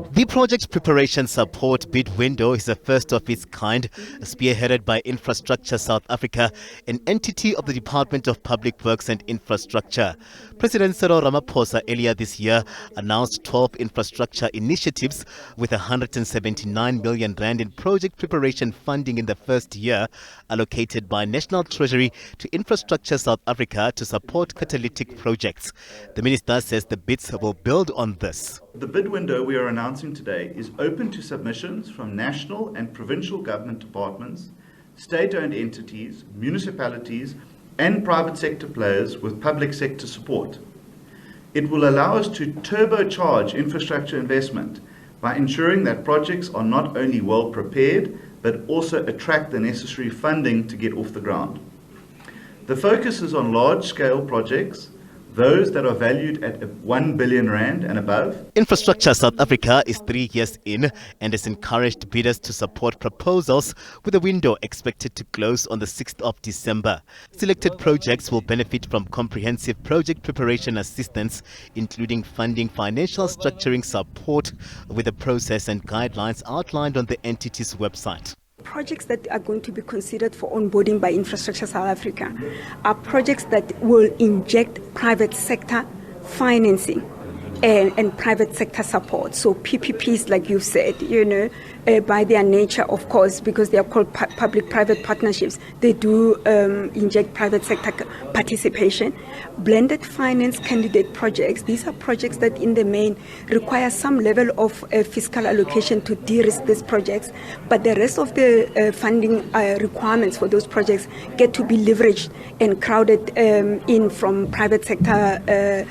The project preparation support bid window is the first of its kind, spearheaded by Infrastructure South Africa, an entity of the Department of Public Works and Infrastructure. President Cyril Ramaphosa earlier this year announced 12 infrastructure initiatives with 179 million rand in project preparation funding in the first year, allocated by National Treasury to Infrastructure South Africa to support catalytic projects. The minister says the bids will build on this. The bid window we are announcing today is open to submissions from national and provincial government departments, state-owned entities, municipalities, and private sector players with public sector support. It will allow us to turbocharge infrastructure investment by ensuring that projects are not only well prepared, but also attract the necessary funding to get off the ground. The focus is on large-scale projects, those that are valued at 1 billion rand and above. Infrastructure South Africa is 3 years in and has encouraged bidders to support proposals with a window expected to close on the 6th of December. Selected projects will benefit from comprehensive project preparation assistance, including funding, financial structuring support, with the process and guidelines outlined on the entity's website. Projects that are going to be considered for onboarding by Infrastructure South Africa are projects that will inject private sector financing and private sector support. So PPPs, like you've said, by their nature, of course, because they are called public-private partnerships, they do inject private sector participation. Blended finance candidate projects, these are projects that in the main require some level of fiscal allocation to de-risk these projects, but the rest of the funding requirements for those projects get to be leveraged and crowded in from private sector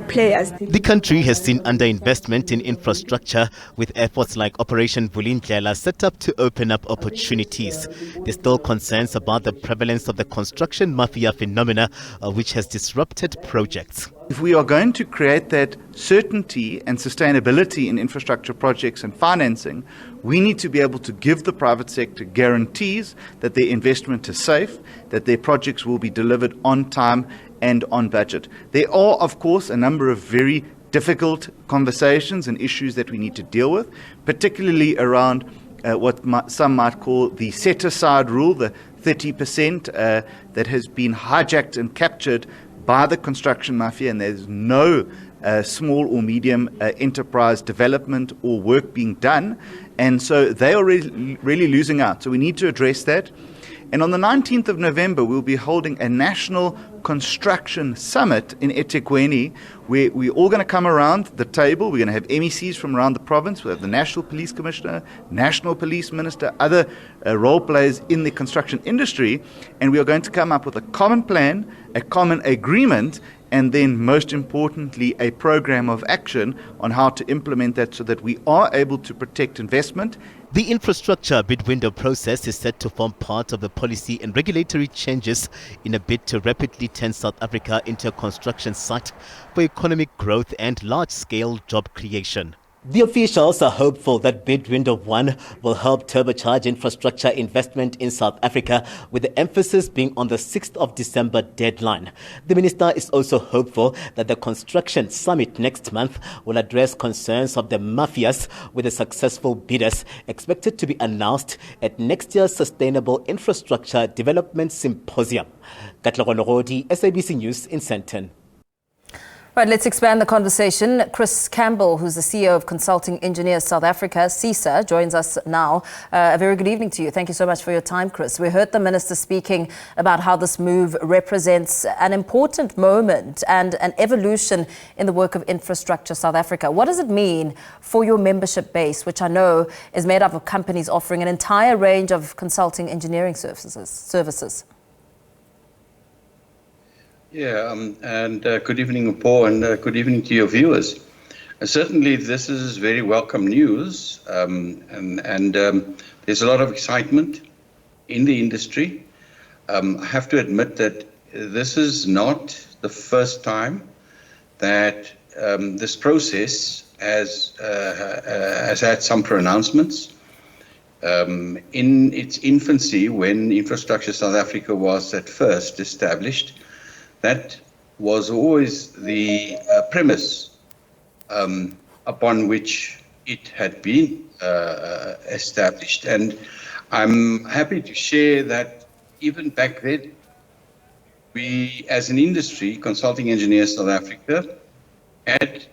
players. The country has seen underinvestment in infrastructure, with efforts like Operation Vulindlela set up to open up opportunities. There's still concerns about the prevalence of the construction mafia phenomena, which has disrupted projects. If we are going to create that certainty and sustainability in infrastructure projects and financing, we need to be able to give the private sector guarantees that their investment is safe, that their projects will be delivered on time and on budget. There are, of course, a number of very difficult conversations and issues that we need to deal with, particularly around what some might call the set-aside rule, the 30% that has been hijacked and captured by the construction mafia, and there's no small or medium enterprise development or work being done, and so they are really losing out. So we need to address that. And on the 19th of November, we'll be holding a national construction summit in eThekwini, where we're all going to come around the table. We're going to have MECs from around the province. We'll have the National Police Commissioner, National Police Minister, other role players in the construction industry, and we are going to come up with a common plan, a common agreement, and then most importantly a program of action on how to implement that so that we are able to protect investment. The infrastructure bid window process is set to form part of the policy and regulatory changes in a bid to rapidly turn South Africa into a construction site for economic growth and large-scale job creation. The officials are hopeful that bid window 1 will help turbocharge infrastructure investment in South Africa, with the emphasis being on the 6th of December deadline. The minister is also hopeful that the construction summit next month will address concerns of the mafias, with the successful bidders expected to be announced at next year's Sustainable Infrastructure Development Symposium. Katlego Norodi, SABC News in Sandton. Right, let's expand the conversation. Chris Campbell, who's the CEO of Consulting Engineers South Africa, CESA, joins us now. A very good evening to you. Thank you so much for your time, Chris. We heard the Minister speaking about how this move represents an important moment and an evolution in the work of Infrastructure South Africa. What does it mean for your membership base, which I know is made up of companies offering an entire range of consulting engineering services? Yeah, and good evening, Paul, and good evening to your viewers. Certainly, this is very welcome news, and there's a lot of excitement in the industry. I have to admit that this is not the first time that this process has had some pronouncements. In its infancy, when Infrastructure South Africa was at first established, that was always the premise upon which it had been established. And I'm happy to share that even back then, we, as an industry, Consulting Engineers South Africa, had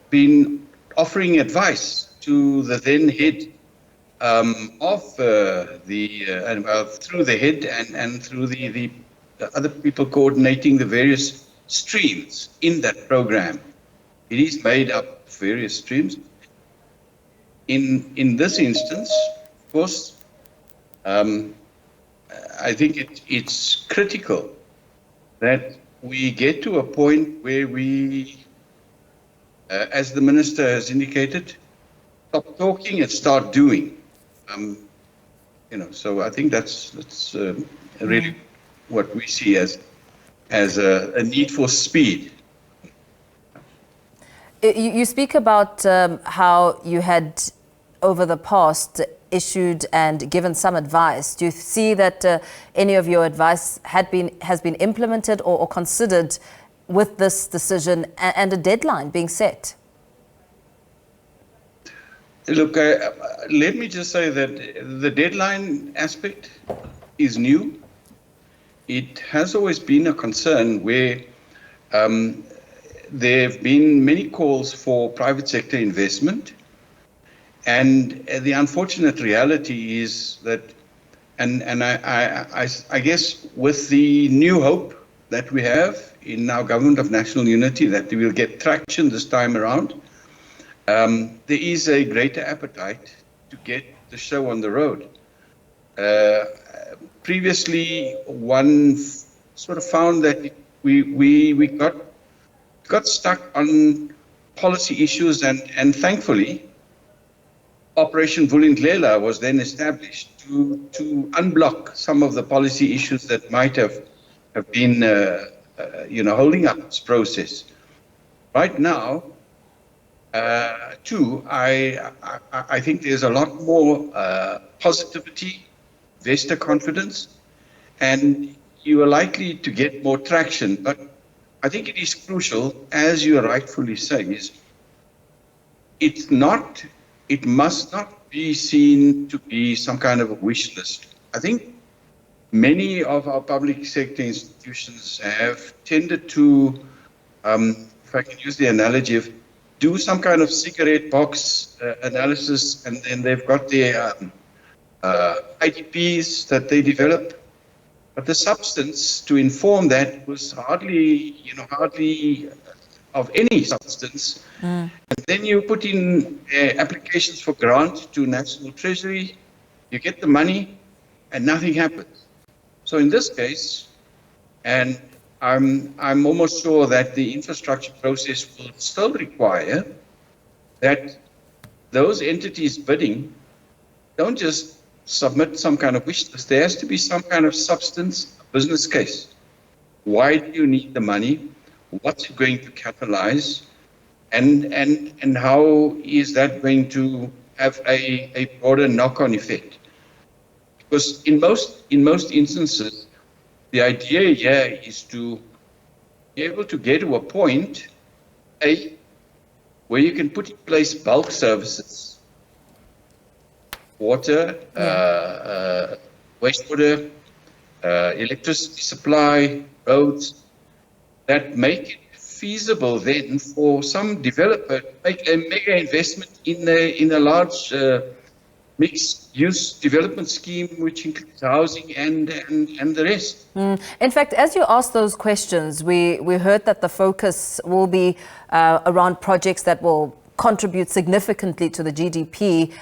been offering advice to the then head through the head and through the other people coordinating the various streams in that program. It is made up of various streams. In this instance, of course, I think it's critical that we get to a point where we, as the Minister has indicated, stop talking and start doing. So I think that's really what we see as a need for speed. You speak about how you had, over the past, issued and given some advice. Do you see that any of your advice has been implemented or considered with this decision and a deadline being set? Look, let me just say that the deadline aspect is new. It has always been a concern where there have been many calls for private sector investment. And the unfortunate reality is that, and I guess with the new hope that we have in our Government of National Unity, that we will get traction this time around, there is a greater appetite to get the show on the road. Previously, one sort of found that we got stuck on policy issues, and thankfully, Operation Vulindlela was then established to unblock some of the policy issues that might have been holding up this process. Right now, I think there's a lot more positivity, investor confidence, and you are likely to get more traction. But I think it is crucial, as you rightfully say, it must not be seen to be some kind of a wish list. I think many of our public sector institutions have tended to, if I can use the analogy of, do some kind of cigarette box analysis, and then they've got their IDPs that they develop. But the substance to inform that was hardly of any substance. And then you put in applications for grant to National Treasury, you get the money, and nothing happens. So in this case, and I'm almost sure that the infrastructure process will still require that those entities bidding don't just submit some kind of wish list. There has to be some kind of substance, business case. Why do you need the money? What's it going to catalyze? And how is that going to have a broader knock-on effect? Because in most instances, the idea here is to be able to get to a point, where you can put in place bulk services, water, wastewater, electricity supply, roads, that make it feasible then for some developer to make a mega investment in a large mixed-use development scheme, which includes housing and the rest. In fact, as you asked those questions, we heard that the focus will be around projects that will contribute significantly to the GDP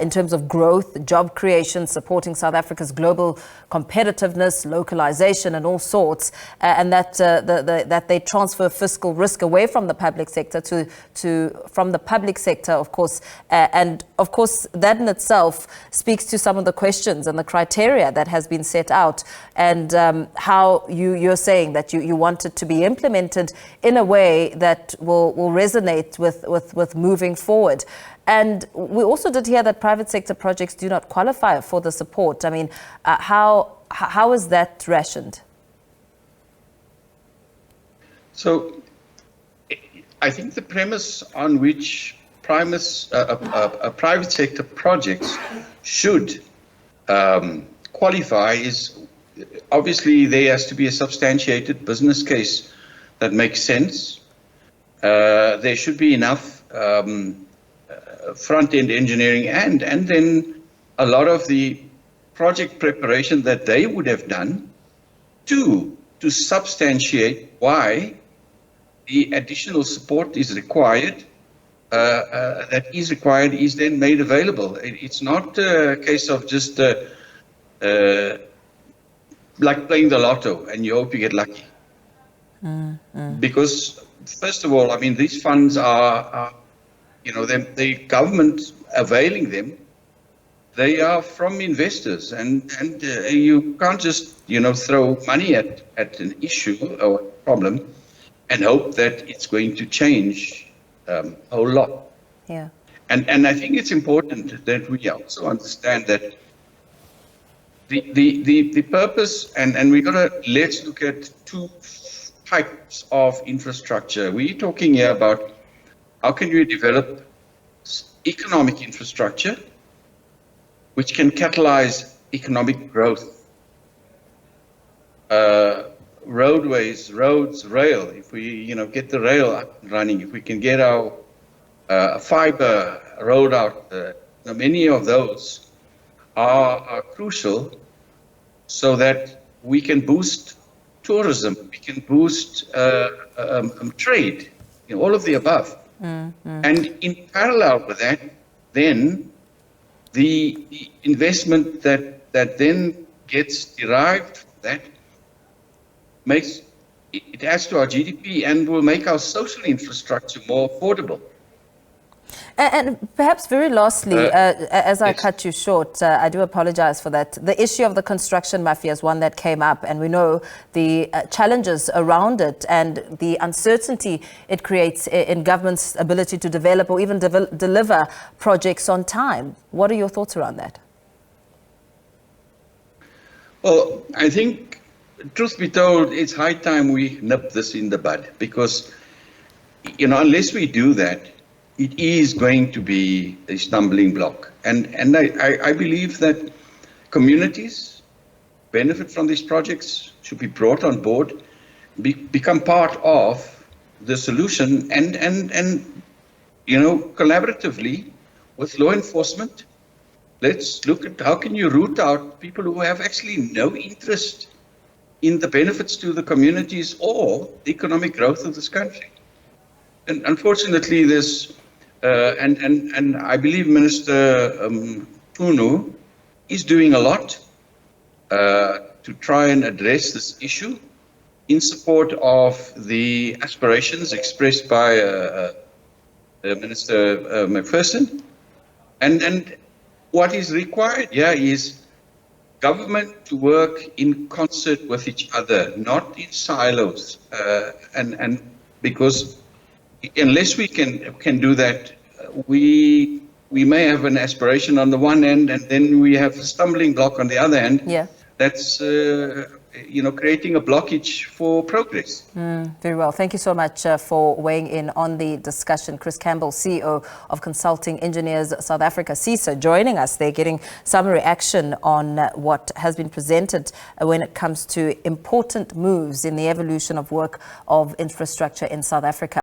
in terms of growth, job creation, supporting South Africa's global competitiveness, localization and all sorts, and that that they transfer fiscal risk away from the public sector from the public sector, of course, and of course that in itself speaks to some of the questions and the criteria that has been set out, and how you're saying that you want it to be implemented in a way that will resonate with moving forward. And we also did hear that private sector projects do not qualify for the support. I mean, how is that rationed? So I think the premise on which private sector projects should qualify is obviously there has to be a substantiated business case that makes sense. There should be enough front-end engineering and then a lot of the project preparation that they would have done to substantiate why the additional support is required, is then made available. It's not a case of just like playing the lotto and you hope you get lucky. Because first of all, I mean, these funds are the government availing them. They are from investors, and you can't just throw money at an issue or problem and hope that it's going to change a whole lot. Yeah. And I think it's important that we also understand that the purpose, and let's look at two types of infrastructure. We're talking here about how can you develop economic infrastructure which can catalyze economic growth. Roadways, roads, rail. If we get the rail up and running, if we can get our fiber rolled out, many of those are crucial so that we can boost tourism, we can boost trade, all of the above. And in parallel with that, then the investment that then gets derived from that it adds to our GDP and will make our social infrastructure more affordable. And perhaps very lastly, as I yes. cut you short, I do apologize for that. The issue of the construction mafia is one that came up, and we know the challenges around it and the uncertainty it creates in government's ability to develop or even deliver projects on time. What are your thoughts around that? Well, I think, truth be told, it's high time we nip this in the bud, because, unless we do that, it is going to be a stumbling block. And I believe that communities benefit from these projects, should be brought on board, become part of the solution, and collaboratively with law enforcement, let's look at how can you root out people who have actually no interest in the benefits to the communities or the economic growth of this country. And unfortunately, there's and I believe Minister Tunu is doing a lot to try and address this issue in support of the aspirations expressed by Minister Macpherson. And what is required here is government to work in concert with each other, not in silos, and because unless we can do that, we may have an aspiration on the one end, and then we have a stumbling block on the other end. Yeah. That's creating a blockage for progress. Very well. Thank you so much for weighing in on the discussion. Chris Campbell, CEO of Consulting Engineers South Africa, CESA, joining us. They're getting some reaction on what has been presented when it comes to important moves in the evolution of work of infrastructure in South Africa.